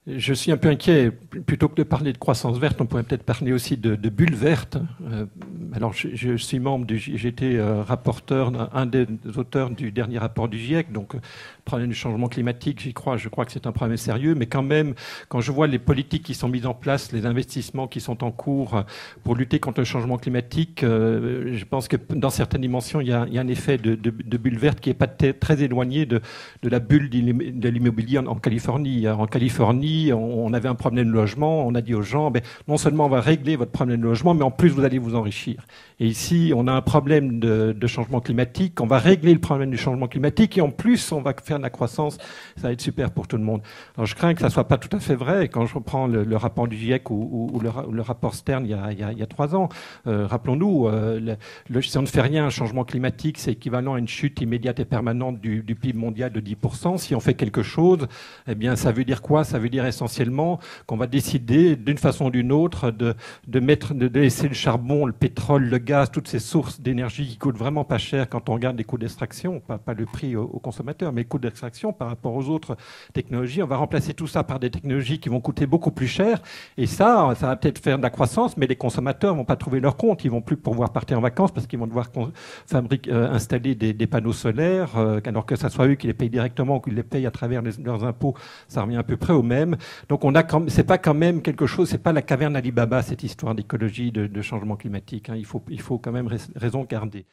Je suis un peu inquiet. Plutôt que de parler de croissance verte, on pourrait peut-être parler aussi de bulle verte. Alors, je suis membre j'étais rapporteur, un des auteurs du dernier rapport du GIEC. Donc, le problème du changement climatique, je crois que c'est un problème sérieux. Mais quand même, quand je vois les politiques qui sont mises en place, les investissements qui sont en cours pour lutter contre le changement climatique, je pense que dans certaines dimensions, il y a un effet de bulle verte qui n'est pas très éloigné de la bulle de l'immobilier en Californie. En Californie, on avait un problème de logement, on a dit aux gens, non seulement on va régler votre problème de logement, mais en plus vous allez vous enrichir. Et ici, on a un problème de changement climatique, on va régler le problème du changement climatique et en plus on va faire de la croissance, ça va être super pour tout le monde. Alors je crains que ça ne soit pas tout à fait vrai. Quand je reprends le rapport du GIEC ou le rapport Stern il y a 3 ans, rappelons-nous, si on ne fait rien, un changement climatique, c'est équivalent à une chute immédiate et permanente du PIB mondial de 10%. Si on fait quelque chose, eh bien ça veut dire quoi? Ça veut dire essentiellement qu'on va décider d'une façon ou d'une autre de laisser le charbon, le pétrole, le gaz, toutes ces sources d'énergie qui coûtent vraiment pas cher quand on regarde les coûts d'extraction, pas le prix aux consommateurs, mais les coûts d'extraction par rapport aux autres technologies. On va remplacer tout ça par des technologies qui vont coûter beaucoup plus cher. Et ça va peut-être faire de la croissance, mais les consommateurs vont pas trouver leur compte. Ils vont plus pouvoir partir en vacances parce qu'ils vont devoir installer des panneaux solaires, alors que ça soit eux qui les payent directement ou qu'ils les payent à travers leurs impôts, ça revient à peu près au même. Donc c'est pas quand même quelque chose, c'est pas la caverne Ali Baba, cette histoire d'écologie, de changement climatique. Il faut quand même raison garder.